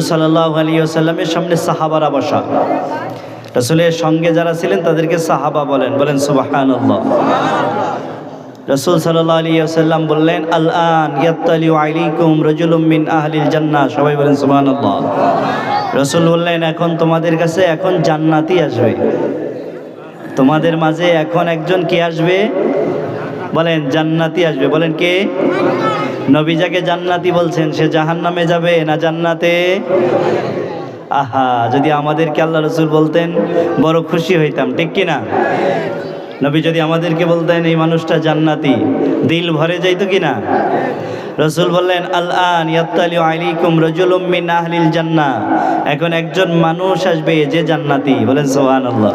সাল্লাল্লাহু আলাইহি ওয়াসাল্লামের সামনে সাহাবারা বসা, রাসূলের সঙ্গে যারা ছিলেন তাদেরকে সাহাবা বলেন সুবহানাল্লাহ। রাসূল সাল্লাল্লাহু আলাইহি ওয়াসাল্লাম বললেন, আল-আন ইয়াত্তালিউ আলাইকুম রাজুলুম মিন আহলিল জান্নাহ। সবাই বলেন সুবহানাল্লাহ। রাসূল বললেন, এখন তোমাদের কাছে এখন জান্নাতি আসবে, তোমাদের মাঝে এখন একজন কে আসবে? বলেন জান্নাতি আসবে। বলেন কে? নবী যাকে জান্নাতি বলছেন সে জাহান্নামে যাবে না জান্নাতে? আহা, যদি আমাদেরকে আল্লাহ রাসূল বলতেন বড় খুশি হইতাম, ঠিক কি না? নবী যদি আমাদেরকে বলতেন এই মানুষটা জান্নাতি, দিল ভরে যাইতো কি না? রাসূল বললেন, আল-আন ইয়াত্তালিউ আলাইকুম রাজুলুম মিন আহলিল জান্নাহ। এখন একজন মানুষ আসবে যে জান্নাতি। বলেন সুবহানাল্লাহ।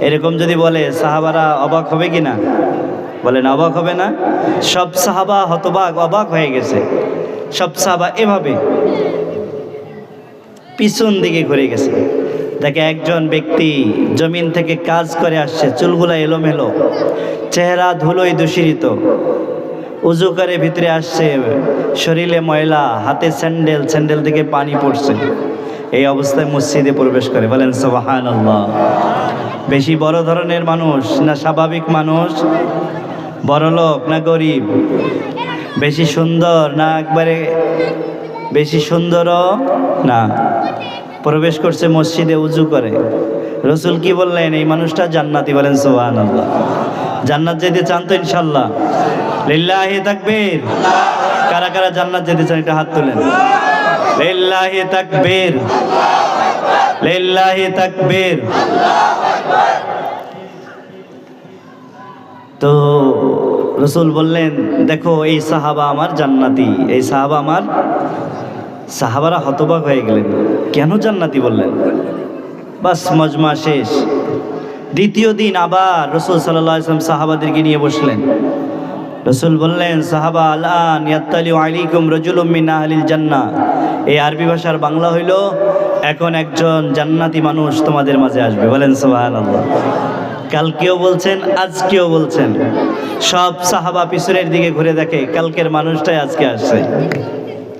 এরকম যদি বলে সাহাবারা অবাক হবে কি না? বলেন অবাক হবে না? সব সাহাবা হতবাক, অবাক হয়ে গেছে। সব সাহাবা এভাবে পিছন দিকে ঘুরে গেছে। দেখে একজন ব্যক্তি জমিন থেকে কাজ করে আসছে, চুলগুলা এলোমেলো, চেহারা ধুলোয় দূষিত, উজু করে ভিতরে আসছে, শরীরে ময়লা, হাতে স্যান্ডেল থেকে পানি পড়ছে। এই অবস্থায় মসজিদে প্রবেশ করে। বলেন সুবহানাল্লাহ। বেশি বড় ধরনের মানুষ না স্বাভাবিক মানুষ? বড়লোক না গরিব? বেশি সুন্দর না একবারে বেশি সুন্দরও না? প্রবেশ করছে মসজিদে উজু করে। রাসূল কি বললেন? এই মানুষটা জান্নাতি। বলেন সুবহানাল্লাহ। জান্নাত যেতে চান তো ইনশাআল্লাহ? লিল্লাহি তাকবীর। কারা কারা জান্নাত যেতে চান একটা হাত তোলেন। লিল্লাহি তাকবীর, লিল্লাহি তাকবীর। তো রাসূল বললেন, দেখো এই সাহাবা আমার জান্নাতি, এই সাহাবা আমার। সাহাবারা হতবাক হয়ে গেলেন, কেন জান্নাতি বললেন? বাস মজমা শেষ। দ্বিতীয় দিন আবার রাসূল সাল্লাল্লাহু আলাইহি ওয়াসাল্লাম সাহাবাদেরকে নিয়ে বসলেন। রাসূল বললেন, সাহাবা, আল-আন ইয়াত্তালিউ আলাইকুম রাজুলুম মিন আহলিল জান্নাহ। এই আরবি ভাষার বাংলা হইল, এখন একজন জান্নাতি মানুষ তোমাদের মাঝে আসবে। বলেন সুবহানাল্লাহ। কালকেও বলছেন, আজকেও বলছেন। সব সাহাবা পিছনের দিকে ঘুরে দেখে কালকের মানুষটাই আজকে আসছে।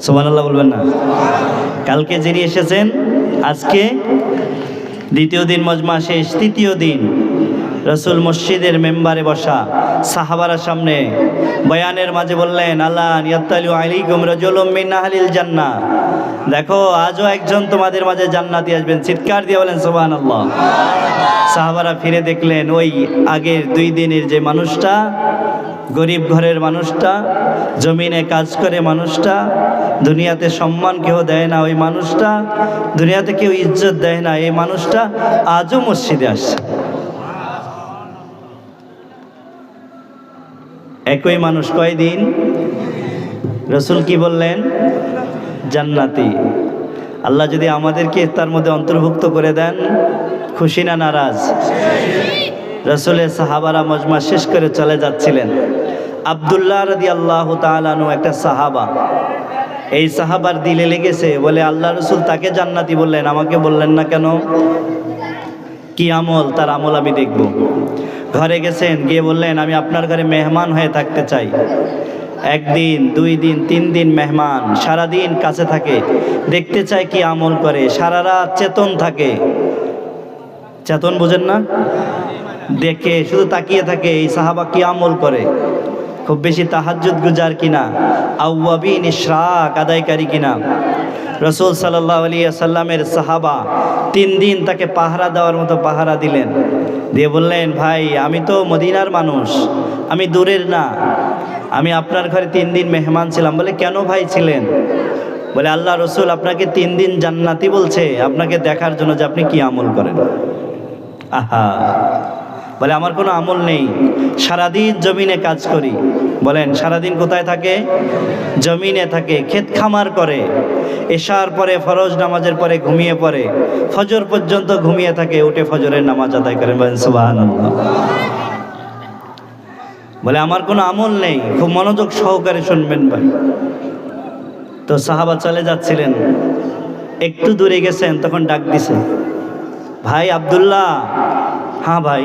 সুবহানাল্লাহ বলবেন না? কালকে যিনি এসেছেন আজকে। দ্বিতীয় দিন মজমা শেষ। তৃতীয় দিন রাসূল মসজিদের মেম্বারে বসা, সাহাবারা সামনে বয়ানের মাঝে বললেন, আল-আন ইয়াত্তালিউ আলাইকুম রাজুলুম মিন আহলিল জান্নাহ। দেখো আজও একজন তোমাদের মাঝে জান্নাতি আসবেন। চিৎকার দিয়ে বলেন সুবহানাল্লাহ। সাহাবারা ফিরে দেখলেন ওই আগের 2 দিনের যে মানুষটা, গরিব ঘরের মানুষটা, জমিনে কাজ করে মানুষটা, দুনিয়াতে সম্মান কেউ দেয় না ওই মানুষটা, দুনিয়াতে কেউ ইজ্জত দেয় না এই মানুষটা আজও মসজিদে আসছে। একই মানুষ কয়দিন? রাসূল কি বললেন? জান্নাতি। আল্লাহ যদি আমাদেরকে তার মধ্যে অন্তর্ভুক্ত করে দেন, খুশি না নারাজ? রাসূলের সাহাবারা মজমা শেষ করে চলে যাচ্ছিলেন। আব্দুল্লাহ রাদিয়াল্লাহু তাআলা আনহু একটা সাহাবা। এই সাহাবার দিলে লেগেছে, বলে আল্লাহ রাসূল তাকে জান্নাতি বললেন, আমাকে বললেন না কেন? কি আমল? তার আমল আমি দেখব। ঘরে গেছেন, গিয়ে বললেন, আমি আপনার ঘরে মেহমান হয়ে থাকতে চাই। 1 দিন 2 দিন 3 দিন মেহমান, সারাদিন কাছে থাকে, দেখতে চাই কি আমল করে। সারা রাত চেতন থাকে। চেতন বোঝেন না? দেখে শুধু তাকিয়ে থাকে এই সাহাবা কি আমল করে, খুব বেশি তাহাজ্জুদ গুজার কিনা, আওয়াবিন ইশরাক আদায়কারী কিনা। রাসূল সাল্লাল্লাহু আলাইহি ওয়াসাল্লামের সাহাবা 3 দিন তাকে পাহারা দেওয়ার মতো পাহারা দিলেন। দিয়ে বললেন, ভাই আমি তো মদিনার মানুষ, আমি দূরের না, আমি আপনার ঘরে 3 দিন মেহমান ছিলাম। বলে কেন ভাই ছিলেন? বলে আল্লাহ রাসূল আপনাকে 3 দিন জান্নাতি বলছে, আপনাকে দেখার জন্য যে আপনি কি আমল করেন। আহা, বলে আমার কোনো আমল নেই, সারাদিন জমিনে কাজ করি। বলেন সারাদিন কোথায় থাকে? জমিনে থাকে, ক্ষেত খামার করে, এশার পরে ফরজ নামাজের পরে ঘুমিয়ে পড়ে, ফজর পর্যন্ত ঘুমিয়ে থাকে, উঠে ফজরের নামাজ আদায় করেন। বলেন সুবহানাল্লাহ। বলে আমার কোনো আমল নেই। খুব মনোযোগ সহকারে শুনবেন ভাই। তো সাহাবা চলে যাচ্ছিলেন, একটু দূরে গেছেন, তখন ডাক দিছে, ভাই আব্দুল্লাহ। হ্যাঁ ভাই।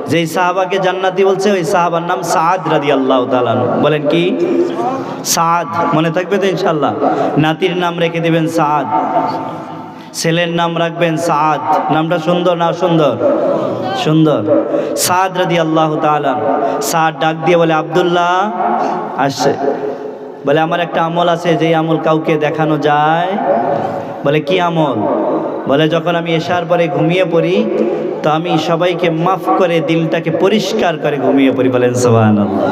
যেই সাহাবাকে জান্নাতি বলছে ওই সাহাবার নাম সাদ রাদিয়াল্লাহু তাআলা আনহু। বলেন কি? সাদ। মনে থাকবে তো ইনশাআল্লাহ? নাতির নাম রেখে দিবেন সাদ, ছেলের নাম রাখবেন সাদ। নামটা সুন্দর না সুন্দর? সুন্দর। সাদ রাদিয়াল্লাহু তাআলা। সাদ ডাক দিয়ে বলে, আব্দুল্লাহ আসছে। বলে, আমার একটা আমল আছে, যেই আমল কাউকে দেখানো যায়। বলে, কি আমল? বলে, যখন আমি এশার পরে ঘুমিয়ে পড়ি তো আমি সবাইকে মাফ করে দিলটাকে পরিষ্কার করে ঘুমিয়ে পড়ি। বলেন সুবহানাল্লাহ।